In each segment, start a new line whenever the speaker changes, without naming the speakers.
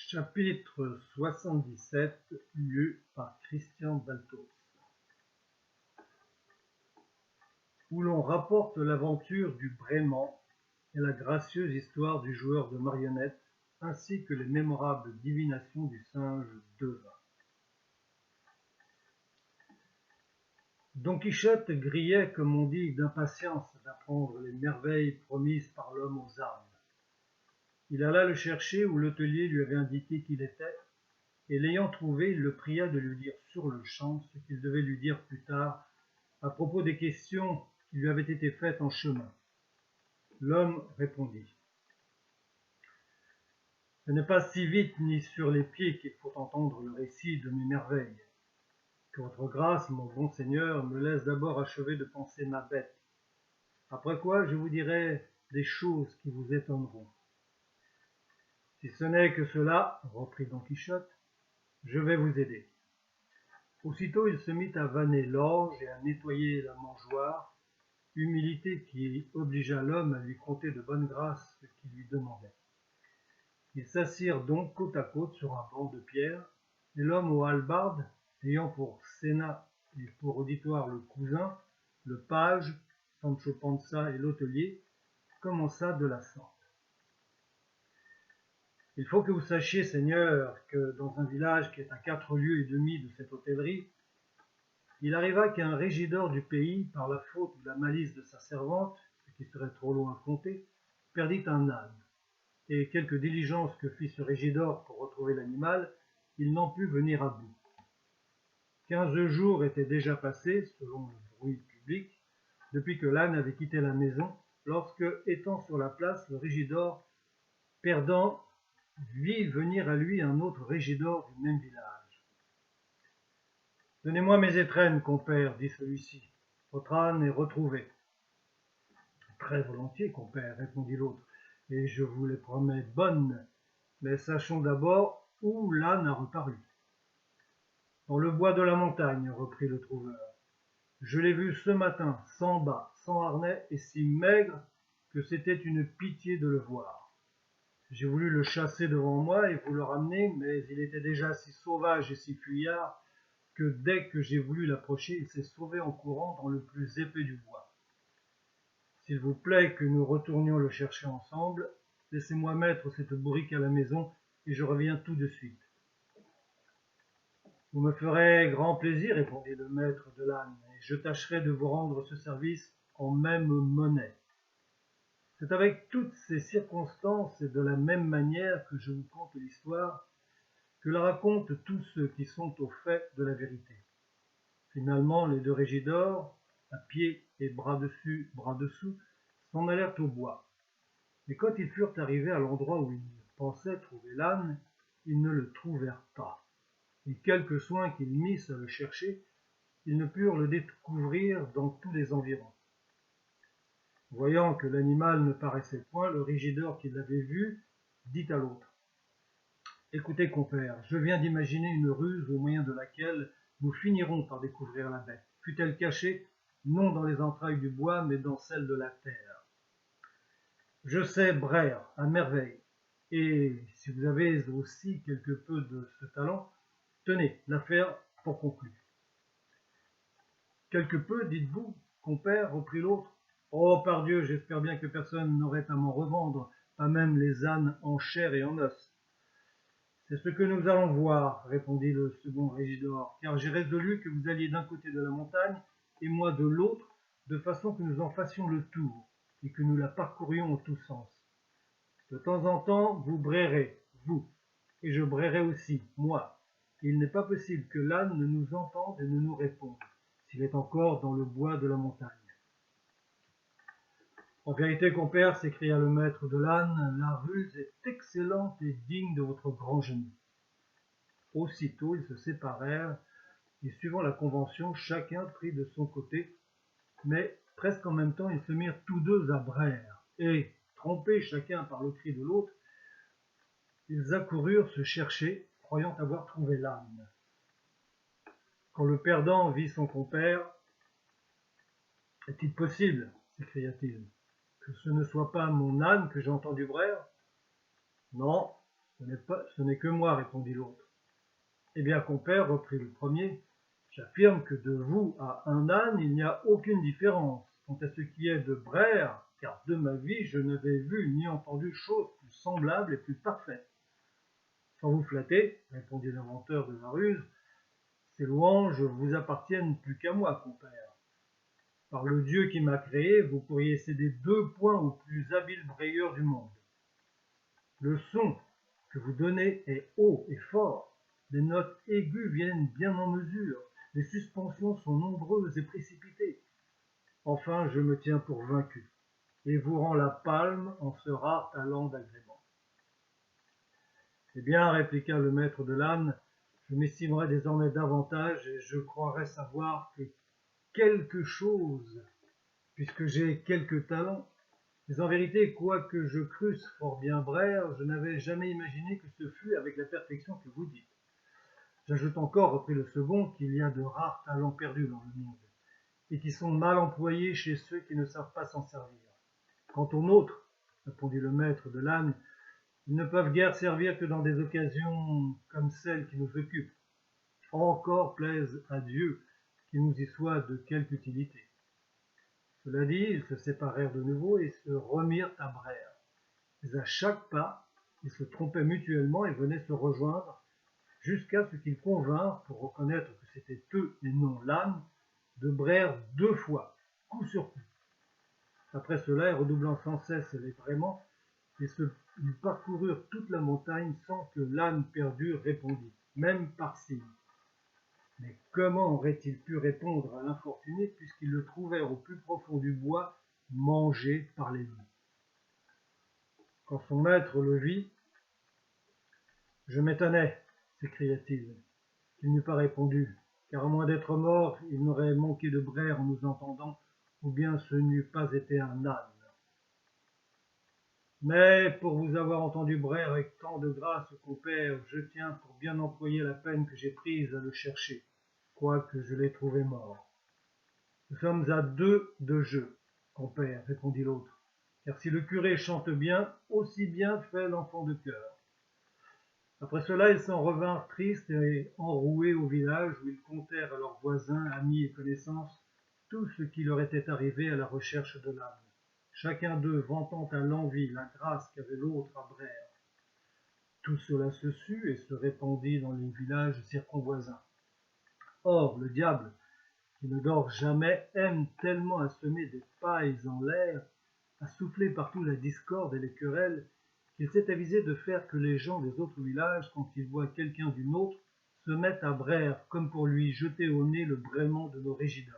Chapitre 77, lu par Christian Baltos, où l'on rapporte l'aventure du Brément et la gracieuse histoire du joueur de marionnettes, ainsi que les mémorables divinations du singe Devin. Don Quichotte grillait, comme on dit, d'impatience d'apprendre les merveilles promises par l'homme aux armes. Il alla le chercher où l'hôtelier lui avait indiqué qu'il était, et l'ayant trouvé, il le pria de lui dire sur-le-champ ce qu'il devait lui dire plus tard à propos des questions qui lui avaient été faites en chemin. L'homme répondit : « Ce n'est pas si vite ni sur les pieds qu'il faut entendre le récit de mes merveilles. Que votre grâce, mon bon seigneur, me laisse d'abord achever de panser ma bête, après quoi je vous dirai des choses qui vous étonneront. Si ce n'est que cela, reprit Don Quichotte, je vais vous aider. » Aussitôt il se mit à vanner l'orge et à nettoyer la mangeoire, humilité qui obligea l'homme à lui conter de bonne grâce ce qu'il lui demandait. Ils s'assirent donc côte à côte sur un banc de pierre, et l'homme aux hallebardes, ayant pour sénat et pour auditoire le cousin, le page, Sancho Panza et l'hôtelier, commença de la sorte. « Il faut que vous sachiez, seigneur, que dans un village qui est à 4 lieues et demie de cette hôtellerie, il arriva qu'un régidor du pays, par la faute ou la malice de sa servante, ce qui serait trop long à compter, perdit un âne, et quelque diligence que fit ce régidor pour retrouver l'animal, il n'en put venir à bout. 15 jours étaient déjà passés, selon le bruit public, depuis que l'âne avait quitté la maison, lorsque, étant sur la place, le régidor, perdant, vit venir à lui un autre régidor du même village. « Donnez-moi mes étrennes, compère, dit celui-ci. Votre âne est retrouvé. »« Très volontiers, compère, répondit l'autre, et je vous les promets bonnes, mais sachons d'abord où l'âne a reparu. »« Dans le bois de la montagne, reprit le trouveur. Je l'ai vu ce matin, sans bas, sans harnais, et si maigre que c'était une pitié de le voir. J'ai voulu le chasser devant moi et vous le ramener, mais il était déjà si sauvage et si fuyard que dès que j'ai voulu l'approcher, il s'est sauvé en courant dans le plus épais du bois. S'il vous plaît que nous retournions le chercher ensemble, laissez-moi mettre cette bourrique à la maison et je reviens tout de suite. »« Vous me ferez grand plaisir, répondit le maître de l'âne, et je tâcherai de vous rendre ce service en même monnaie. C'est avec toutes ces circonstances et de la même manière que je vous conte l'histoire que la racontent tous ceux qui sont au fait de la vérité. Finalement, les deux régidors, à pied et bras dessus, bras dessous, s'en allèrent au bois. Mais quand ils furent arrivés à l'endroit où ils pensaient trouver l'âne, ils ne le trouvèrent pas. Et quelque soin qu'ils missent à le chercher, ils ne purent le découvrir dans tous les environs. Voyant que l'animal ne paraissait point, le régidor qui l'avait vu dit à l'autre : « Écoutez, compère, je viens d'imaginer une ruse au moyen de laquelle nous finirons par découvrir la bête, fût-elle cachée, non dans les entrailles du bois, mais dans celles de la terre. Je sais braire à merveille, et si vous avez aussi quelque peu de ce talent, tenez l'affaire pour conclue. »« Quelque peu, dites-vous, compère, reprit l'autre. Oh, pardieu, j'espère bien que personne n'aurait à m'en revendre, pas même les ânes en chair et en os. »« C'est ce que nous allons voir, répondit le second régidor, car j'ai résolu que vous alliez d'un côté de la montagne et moi de l'autre, de façon que nous en fassions le tour et que nous la parcourions en tous sens. De temps en temps, vous brairez, vous, et je brairai aussi, moi. Et il n'est pas possible que l'âne ne nous entende et ne nous réponde, s'il est encore dans le bois de la montagne. » « En vérité, compère, s'écria le maître de l'âne, la ruse est excellente et digne de votre grand génie. » Aussitôt, ils se séparèrent, et suivant la convention, chacun prit de son côté, mais presque en même temps, ils se mirent tous deux à braire, et, trompés chacun par le cri de l'autre, ils accoururent se chercher, croyant avoir trouvé l'âne. Quand le perdant vit son compère, « Est-il possible, s'écria-t-il, que ce ne soit pas mon âne que j'ai entendu braire ? Non, Ce n'est que moi, répondit l'autre. Eh bien, compère, reprit le premier, j'affirme que de vous à un âne, il n'y a aucune différence. Quant à ce qui est de Brère, car de ma vie, je n'avais vu ni entendu chose plus semblable et plus parfaite. Sans vous flatter, répondit l'inventeur de la ruse, ces louanges vous appartiennent plus qu'à moi, compère. Par le Dieu qui m'a créé, vous pourriez céder 2 points aux plus habiles brayeurs du monde. Le son que vous donnez est haut et fort, les notes aiguës viennent bien en mesure, les suspensions sont nombreuses et précipitées. Enfin, je me tiens pour vaincu, et vous rends la palme en ce rare talent d'agrément. Eh bien, répliqua le maître de l'âne, je m'estimerai désormais davantage, et je croirais savoir que quelque chose, puisque j'ai quelques talents. Mais en vérité, quoique je crusse fort bien Brère, je n'avais jamais imaginé que ce fût avec la perfection que vous dites. J'ajoute encore, reprit le second, qu'il y a de rares talents perdus dans le monde, et qui sont mal employés chez ceux qui ne savent pas s'en servir. Quant aux nôtres, répondit le maître de l'âne, ils ne peuvent guère servir que dans des occasions comme celles qui nous occupent. Encore plaise à Dieu qu'il nous y soit de quelque utilité. Cela dit, ils se séparèrent de nouveau et se remirent à Brère. Mais à chaque pas, ils se trompaient mutuellement et venaient se rejoindre jusqu'à ce qu'ils convinrent, pour reconnaître que c'était eux et non l'âne, de Brère 2 fois, coup sur coup. Après cela, et redoublant sans cesse les braiements, ils parcoururent toute la montagne sans que l'âne perdu répondît, même par signe. Mais comment aurait-il pu répondre à l'infortuné puisqu'ils le trouvèrent au plus profond du bois, mangé par les loups? Quand son maître le vit, « Je m'étonnais, s'écria-t-il, qu'il n'eût pas répondu, car à moins d'être mort, il n'aurait manqué de Brère en nous entendant, ou bien ce n'eût pas été un âne. Mais pour vous avoir entendu Brère avec tant de grâce, compère, je tiens pour bien employer la peine que j'ai prise à le chercher, quoique je l'ai trouvé mort. Nous sommes à 2 de jeu, compère, répondit l'autre, car si le curé chante bien, aussi bien fait l'enfant de chœur. Après cela, ils s'en revinrent tristes et enroués au village où ils contèrent à leurs voisins, amis et connaissances tout ce qui leur était arrivé à la recherche de l'âne, chacun d'eux vantant à l'envi la grâce qu'avait l'autre à Brère. Tout cela se sut et se répandit dans les villages circonvoisins. Or, le diable, qui ne dort jamais, aime tellement à semer des pailles en l'air, à souffler partout la discorde et les querelles, qu'il s'est avisé de faire que les gens des autres villages, quand ils voient quelqu'un d'une autre, se mettent à Brère, comme pour lui jeter au nez le braiement de nos régidors.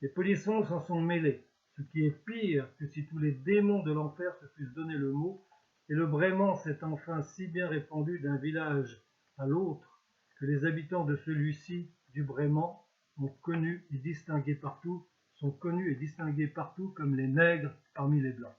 Les polissons s'en sont mêlés, ce qui est pire que si tous les démons de l'enfer se fussent donné le mot, et le braiement s'est enfin si bien répandu d'un village à l'autre, que les habitants de celui-ci, du braiement, sont connus et distingués partout comme les nègres parmi les blancs.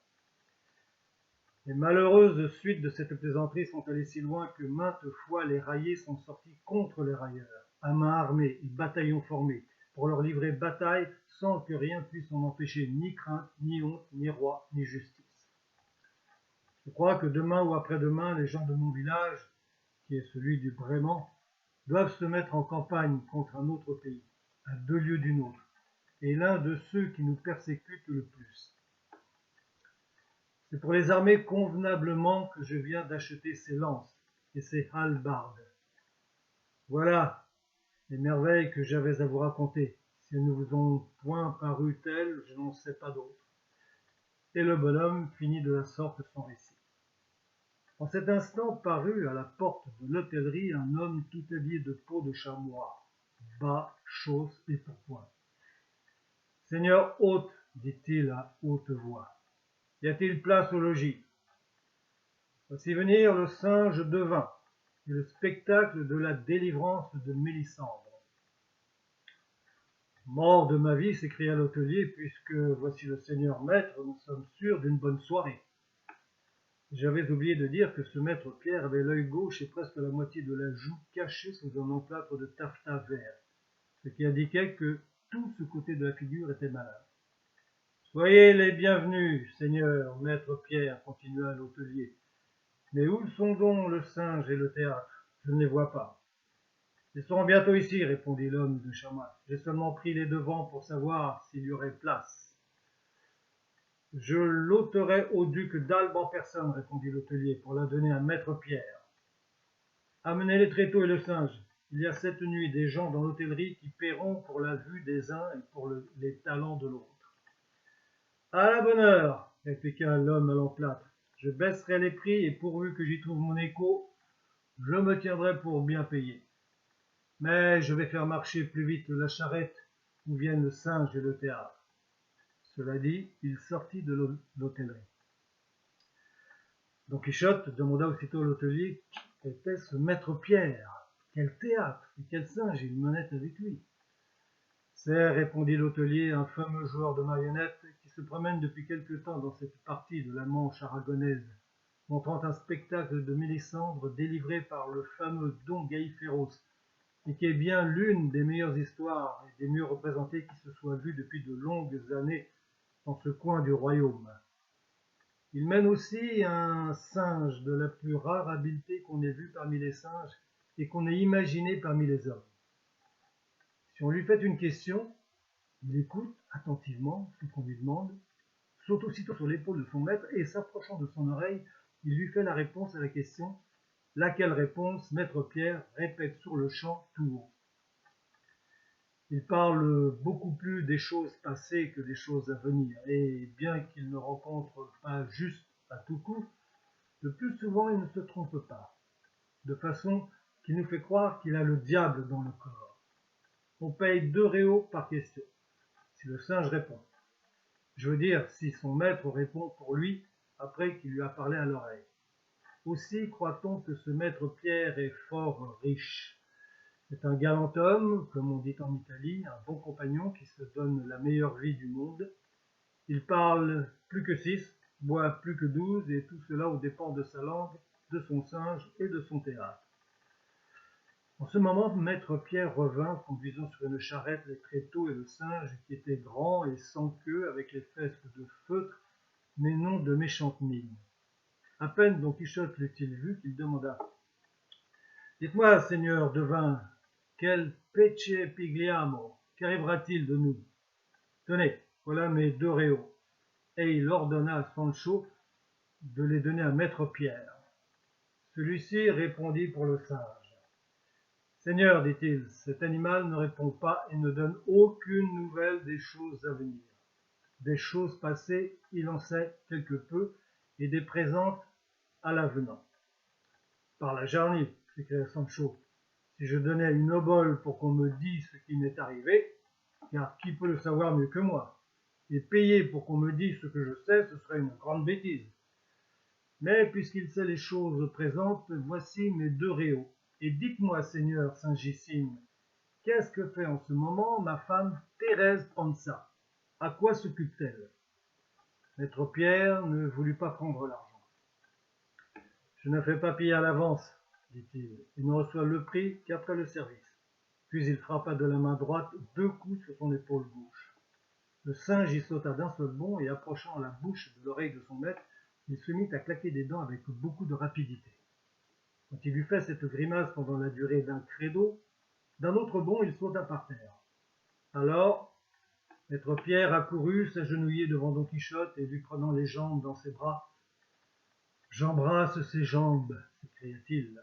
Les malheureuses suites de cette plaisanterie sont allées si loin que maintes fois les raillés sont sortis contre les railleurs, à main armée et bataillons formés, pour leur livrer bataille sans que rien puisse en empêcher ni crainte, ni honte, ni roi, ni justice. Je crois que demain ou après-demain, les gens de mon village, qui est celui du Braiement, doivent se mettre en campagne contre un autre pays, à 2 lieues du nôtre, et l'un de ceux qui nous persécutent le plus. C'est pour les armer convenablement que je viens d'acheter ces lances et ces hallebardes. Voilà les merveilles que j'avais à vous raconter. Si elles ne vous ont point paru telles, je n'en sais pas d'autres. Et le bonhomme finit de la sorte son récit. En cet instant parut à la porte de l'hôtellerie un homme tout habillé de peau de chamois, bas, chausse et pourpoint. « Seigneur hôte, dit-il à haute voix, y a-t-il place au logis? Voici venir le singe devin et le spectacle de la délivrance de Mélisandre. » Mort de ma vie, s'écria l'hôtelier, puisque voici le seigneur maître, nous sommes sûrs d'une bonne soirée. J'avais oublié de dire que ce maître Pierre avait l'œil gauche et presque la moitié de la joue cachée sous un emplâtre de taffetas vert, ce qui indiquait que tout ce côté de la figure était malade. « Soyez les bienvenus, seigneur, maître Pierre, continua l'hôtelier. Mais où sont donc le singe et le théâtre? Je ne les vois pas. Ils seront bientôt ici, répondit l'homme de chamois. J'ai seulement pris les devants pour savoir s'il y aurait place. Je l'ôterai au duc d'Albe en personne, répondit l'hôtelier, pour la donner à maître Pierre. Amenez les tréteaux et le singe. Il y a cette nuit des gens dans l'hôtellerie qui paieront pour la vue des uns et pour les talents de l'autre. À la bonne heure, répliqua l'homme à l'emplâtre. Je baisserai les prix et pourvu que j'y trouve mon écho, je me tiendrai pour bien payé. Mais je vais faire marcher plus vite la charrette où viennent le singe et le théâtre. Cela dit, il sortit de l'hôtellerie. Don Quichotte demanda aussitôt à l'hôtelier qui était ce maître Pierre. Quel théâtre et quel singe il menait avec lui. C'est, répondit l'hôtelier, un fameux joueur de marionnettes qui se promène depuis quelque temps dans cette partie de la Manche aragonaise, montrant un spectacle de Mélisandre délivré par le fameux Don Gaïféros, et qui est bien l'une des meilleures histoires et des mieux représentées qui se soient vues depuis de longues années dans ce coin du royaume. Il mène aussi un singe de la plus rare habileté qu'on ait vu parmi les singes et qu'on ait imaginé parmi les hommes. Si on lui fait une question, il écoute attentivement ce qu'on lui demande, saute aussitôt sur l'épaule de son maître et, s'approchant de son oreille, il lui fait la réponse à la question, laquelle réponse maître Pierre répète sur le champ tout haut. Il parle beaucoup plus des choses passées que des choses à venir, et bien qu'il ne rencontre pas juste à tout coup, le plus souvent il ne se trompe pas, de façon qu'il nous fait croire qu'il a le diable dans le corps. On paye 2 réaux par question, si le singe répond. Je veux dire, si son maître répond pour lui après qu'il lui a parlé à l'oreille. Aussi croit-on que ce maître Pierre est fort riche. C'est un galant homme, comme on dit en Italie, un bon compagnon qui se donne la meilleure vie du monde. Il parle plus que 6, boit plus que 12, et tout cela aux dépens de sa langue, de son singe et de son théâtre. En ce moment, maître Pierre revint, conduisant sur une charrette les tréteaux et le singe, qui était grand et sans queue, avec les fesses de feutre, mais non de méchante mine. À peine Don Quichotte l'eut-il vu qu'il demanda « Dites-moi, seigneur devin, quel pece pigliamo, qu'arrivera-t-il de nous? Tenez, voilà mes 2 réaux. » Et il ordonna à Sancho de les donner à maître Pierre. Celui-ci répondit pour le singe. « Seigneur, dit-il, cet animal ne répond pas et ne donne aucune nouvelle des choses à venir. Des choses passées, il en sait quelque peu, et des présentes à l'avenant. » Par la jarnie, s'écria Sancho, si je donnais une obole pour qu'on me dise ce qui m'est arrivé, car qui peut le savoir mieux que moi, et payer pour qu'on me dise ce que je sais, ce serait une grande bêtise. Mais puisqu'il sait les choses présentes, voici mes 2 réaux. Et dites-moi, seigneur Saint-Gissime, qu'est-ce que fait en ce moment ma femme Thérèse Panza? À quoi s'occupe-t-elle? Maître Pierre ne voulut pas prendre l'argent. Je ne fais pas payer à l'avance, dit-il, et ne reçoit le prix qu'après le service. Puis il frappa de la main droite 2 coups sur son épaule gauche. Le singe y sauta d'un seul bond et, approchant la bouche de l'oreille de son maître, il se mit à claquer des dents avec beaucoup de rapidité. Quand il eut fait cette grimace pendant la durée d'un credo, d'un autre bond il sauta par terre. Alors, maître Pierre accourut, s'agenouiller devant Don Quichotte et lui prenant les jambes dans ses bras. « J'embrasse ses jambes, s'écria-t-il,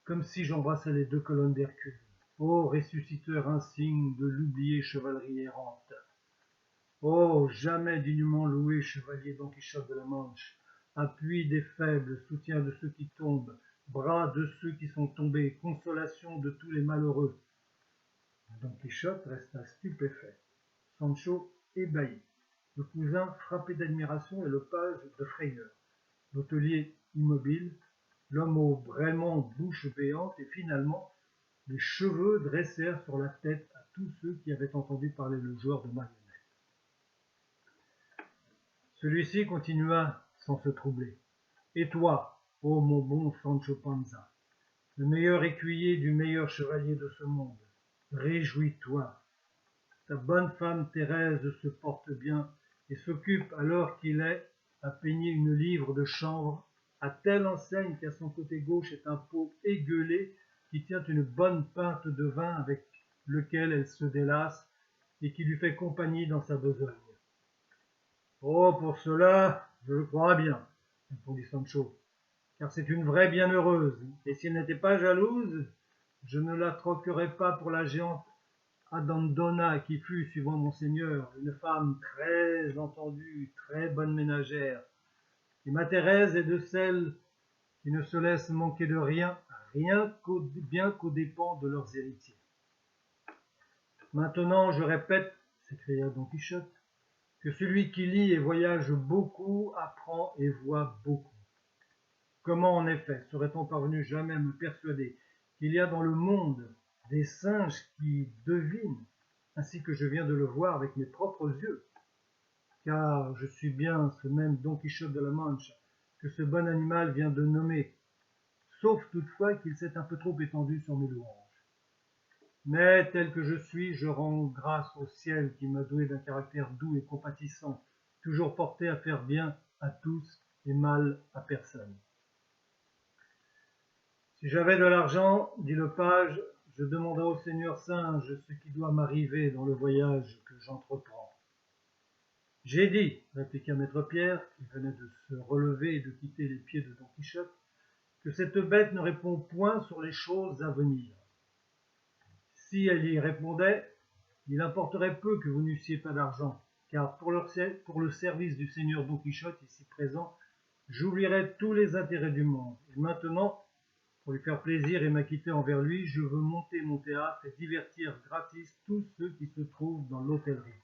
comme si j'embrassais les 2 colonnes d'Hercule. Ô ressusciteur insigne de l'oubliée chevalerie errante! Oh, jamais dignement loué chevalier Don Quichotte de la Manche, appui des faibles, soutien de ceux qui tombent, bras de ceux qui sont tombés, consolation de tous les malheureux. » Don Quichotte resta stupéfait, Sancho ébahi, le cousin frappé d'admiration et le page de frayeur, l'hôtelier immobile, l'homme aux vraiment bouche béante, et finalement les cheveux dressèrent sur la tête à tous ceux qui avaient entendu parler le joueur de marionnettes. Celui-ci continua sans se troubler. « Et toi, ô mon bon Sancho Panza, le meilleur écuyer du meilleur chevalier de ce monde, réjouis-toi. Ta bonne femme Thérèse se porte bien et s'occupe, alors qu'il est, à peigner une livre de chanvre à telle enseigne qu'à son côté gauche est un pot égueulé qui tient une bonne pinte de vin avec lequel elle se délasse et qui lui fait compagnie dans sa besogne. Oh, pour cela, je le crois bien, répondit Sancho, car c'est une vraie bienheureuse, et si elle n'était pas jalouse, je ne la troquerais pas pour la géante Adandona qui fut, suivant monseigneur, une femme très entendue, très bonne ménagère. Et ma Thérèse est de celles qui ne se laissent manquer de rien, bien qu'aux dépens de leurs héritiers. Maintenant, je répète, s'écria Don Quichotte, que celui qui lit et voyage beaucoup apprend et voit beaucoup. Comment, en effet, serait-on parvenu jamais à me persuader qu'il y a dans le monde des singes qui devinent, ainsi que je viens de le voir avec mes propres yeux, car je suis bien ce même Don Quichotte de la Manche que ce bon animal vient de nommer, sauf toutefois qu'il s'est un peu trop étendu sur mes louanges. Mais tel que je suis, je rends grâce au ciel qui m'a doué d'un caractère doux et compatissant, toujours porté à faire bien à tous et mal à personne. Si j'avais de l'argent, dit le page, je demanderais au seigneur singe ce qui doit m'arriver dans le voyage que j'entreprends. J'ai dit, répliqua maître Pierre, qui venait de se relever et de quitter les pieds de Don Quichotte, que cette bête ne répond point sur les choses à venir. Si elle y répondait, il importerait peu que vous n'eussiez pas d'argent, car pour le service du seigneur Don Quichotte ici présent, j'oublierais tous les intérêts du monde. Et maintenant, pour lui faire plaisir et m'acquitter envers lui, je veux monter mon théâtre et divertir gratis tous ceux qui se trouvent dans l'hôtellerie.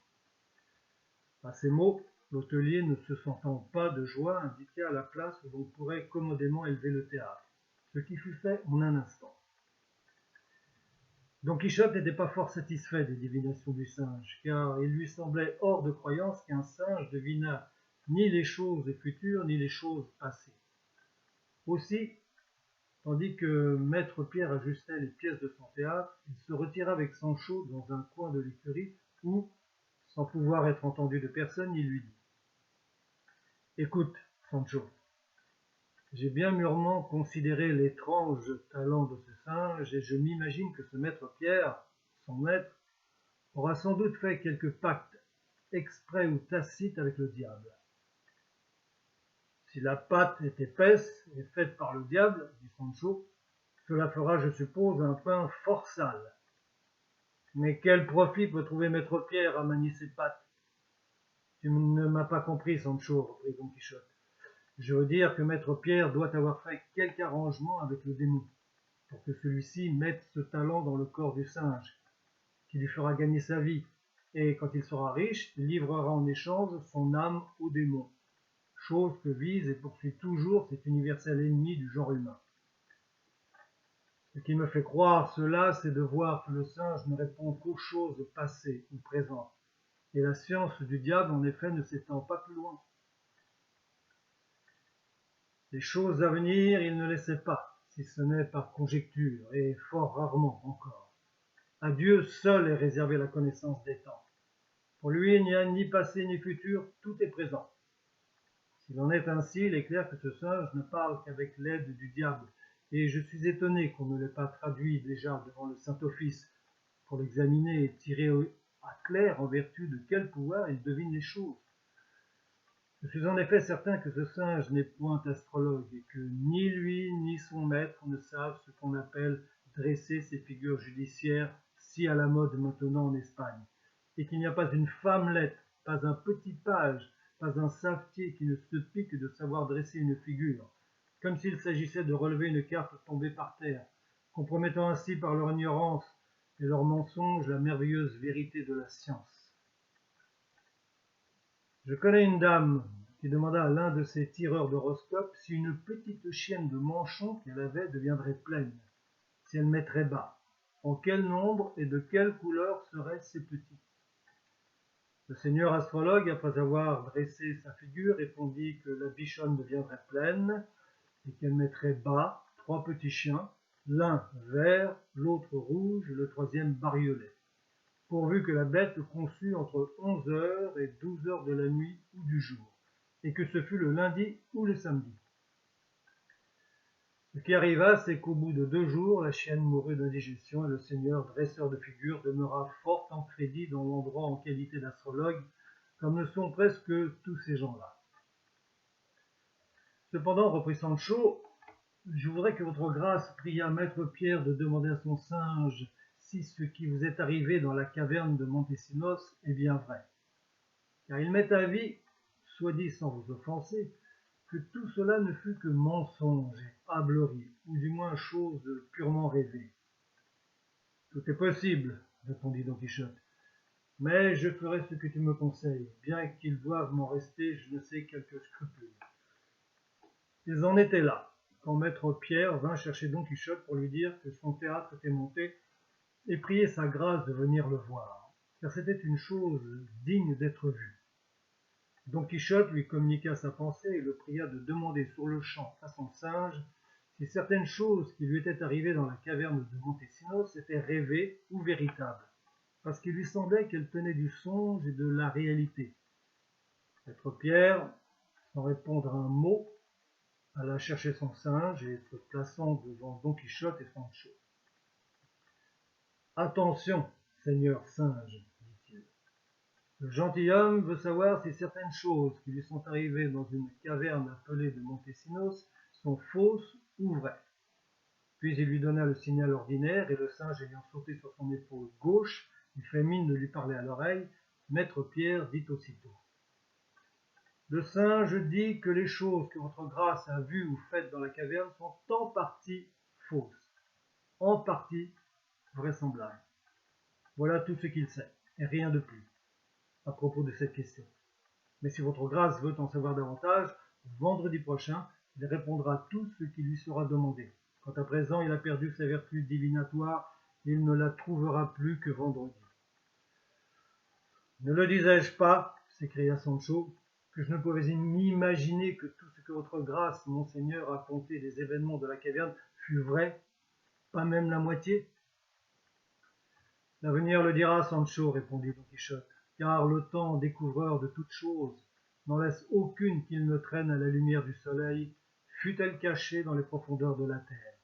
À ces mots, l'hôtelier, ne se sentant pas de joie, indiqua la place où l'on pourrait commodément élever le théâtre, ce qui fut fait en un instant. Don Quichotte n'était pas fort satisfait des divinations du singe, car il lui semblait hors de croyance qu'un singe devinât ni les choses futures ni les choses passées. Aussi, tandis que maître Pierre ajustait les pièces de son théâtre, il se retira avec Sancho dans un coin de l'écurie où, sans pouvoir être entendu de personne, il lui dit « Écoute, Sancho, j'ai bien mûrement considéré l'étrange talent de ce singe, et je m'imagine que ce maître Pierre, son maître, aura sans doute fait quelque pacte, exprès ou tacite, avec le diable. Si la pâte est épaisse et faite par le diable, dit Sancho, cela fera, je suppose, un pain fort sale. Mais quel profit peut trouver maître Pierre à manier ses pâtes? Tu ne m'as pas compris, Sancho, reprit Don Quichotte. Je veux dire que maître Pierre doit avoir fait quelque arrangement avec le démon, pour que celui-ci mette ce talent dans le corps du singe, qui lui fera gagner sa vie, et quand il sera riche, il livrera en échange son âme au démon, chose que vise et poursuit toujours cet universel ennemi du genre humain. Ce qui me fait croire cela, c'est de voir que le singe ne répond qu'aux choses passées ou présentes, et la science du diable, en effet, ne s'étend pas plus loin. Les choses à venir, il ne les sait pas, si ce n'est par conjecture, et fort rarement encore. À Dieu seul est réservée la connaissance des temps. Pour lui, il n'y a ni passé ni futur, tout est présent. S'il en est ainsi, il est clair que ce singe ne parle qu'avec l'aide du diable, et je suis étonné qu'on ne l'ait pas traduit déjà devant le Saint-Office pour l'examiner et tirer à clair en vertu de quel pouvoir il devine les choses. Je suis en effet certain que ce singe n'est point astrologue et que ni lui ni son maître ne savent ce qu'on appelle dresser ces figures judiciaires si à la mode maintenant en Espagne, et qu'il n'y a pas une femmelette, pas un petit page, pas un savetier qui ne se pique de savoir dresser une figure, comme s'il s'agissait de relever une carte tombée par terre, compromettant ainsi par leur ignorance et leur mensonge la merveilleuse vérité de la science. Je connais une dame qui demanda à l'un de ses tireurs d'horoscope si une petite chienne de manchon qu'elle avait deviendrait pleine, si elle mettrait bas, en quel nombre et de quelle couleur seraient ces petits. Le seigneur astrologue, après avoir dressé sa figure, répondit que la bichonne deviendrait pleine et qu'elle mettrait bas 3 petits chiens, l'un vert, l'autre rouge, le troisième bariolé, pourvu que la bête conçût entre 11 heures et 12 heures de la nuit ou du jour, et que ce fût le lundi ou le samedi. Ce qui arriva, c'est qu'au bout de 2 jours, la chienne mourut d'indigestion et le seigneur dresseur de figures demeura fort en crédit dans l'endroit en qualité d'astrologue, comme le sont presque tous ces gens-là. Cependant, reprit Sancho, je voudrais que votre grâce priât maître Pierre de demander à son singe si ce qui vous est arrivé dans la caverne de Montesinos est bien vrai. Car il m'est avis, soit dit sans vous offenser, que tout cela ne fut que mensonge et hâblerie, ou du moins chose purement rêvée. Tout est possible, répondit Don Quichotte, mais je ferai ce que tu me conseilles, bien qu'il doive m'en rester je ne sais quelques scrupules. Ils en étaient là, quand maître Pierre vint chercher Don Quichotte pour lui dire que son théâtre était monté et prier sa grâce de venir le voir, car c'était une chose digne d'être vue. Don Quichotte lui communiqua sa pensée et le pria de demander sur-le-champ à son singe si certaines choses qui lui étaient arrivées dans la caverne de Montesinos étaient rêvées ou véritables, parce qu'il lui semblait qu'elles tenaient du songe et de la réalité. Maître Pierre, sans répondre un mot, alla chercher son singe et se plaçant devant Don Quichotte et Sancho. « Attention, seigneur singe, dit-il. Le gentilhomme veut savoir si certaines choses qui lui sont arrivées dans une caverne appelée de Montesinos sont fausses ou vraies. » Puis il lui donna le signal ordinaire, et le singe ayant sauté sur son épaule gauche, il fait mine de lui parler à l'oreille. Maître Pierre dit aussitôt: « Le singe dit que les choses que votre grâce a vues ou faites dans la caverne sont en partie fausses, en partie vraisemblables. Voilà tout ce qu'il sait, et rien de plus, à propos de cette question. Mais si votre grâce veut en savoir davantage, vendredi prochain, il répondra à tout ce qui lui sera demandé. Quant à présent, il a perdu sa vertu divinatoire, et il ne la trouvera plus que vendredi. » « Ne le disais-je pas, s'écria Sancho, que je ne pouvais m'imaginer que tout ce que votre grâce, monseigneur, a conté des événements de la caverne fût vrai, pas même la moitié? » « L'avenir le dira, Sancho, répondit Don Quichotte, car le temps, découvreur de toutes choses, n'en laisse aucune qu'il ne traîne à la lumière du soleil, fût-elle cachée dans les profondeurs de la terre.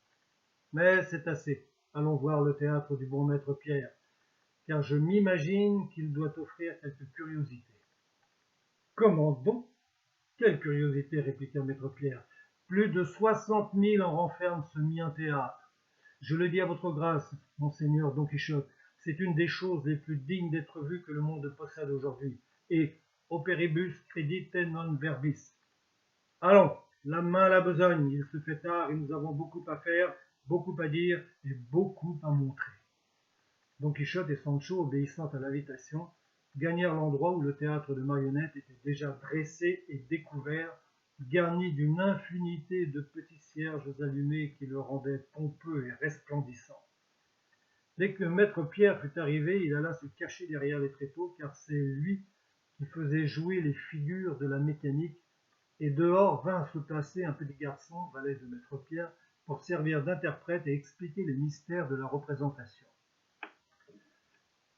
Mais c'est assez, allons voir le théâtre du bon maître Pierre, car je m'imagine qu'il doit offrir quelques curiosités. »« Comment donc? Quelle curiosité, répliqua maître Pierre. Plus de 60 000 en renferme ce mien théâtre. Je le dis à votre grâce, monseigneur Don Quichotte, c'est une des choses les plus dignes d'être vues que le monde possède aujourd'hui, et operibus credite non verbis. Allons, la main à la besogne, il se fait tard et nous avons beaucoup à faire, beaucoup à dire et beaucoup à montrer. » Don Quichotte et Sancho, obéissant à l'invitation, gagnèrent l'endroit où le théâtre de marionnettes était déjà dressé et découvert, garni d'une infinité de petits cierges allumés qui le rendaient pompeux et resplendissant. Dès que maître Pierre fut arrivé, il alla se cacher derrière les tréteaux, car c'est lui qui faisait jouer les figures de la mécanique, et dehors vint se placer un petit garçon, valet de maître Pierre, pour servir d'interprète et expliquer les mystères de la représentation.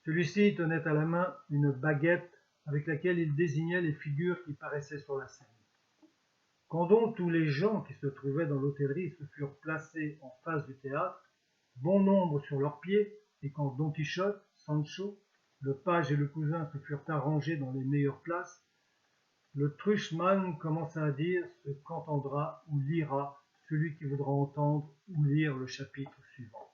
Celui-ci tenait à la main une baguette avec laquelle il désignait les figures qui paraissaient sur la scène. Quand donc tous les gens qui se trouvaient dans l'hôtellerie se furent placés en face du théâtre, bon nombre sur leurs pieds, et quand Don Quichotte, Sancho, le page et le cousin se furent arrangés dans les meilleures places, le truchman commença à dire ce qu'entendra ou lira celui qui voudra entendre ou lire le chapitre suivant.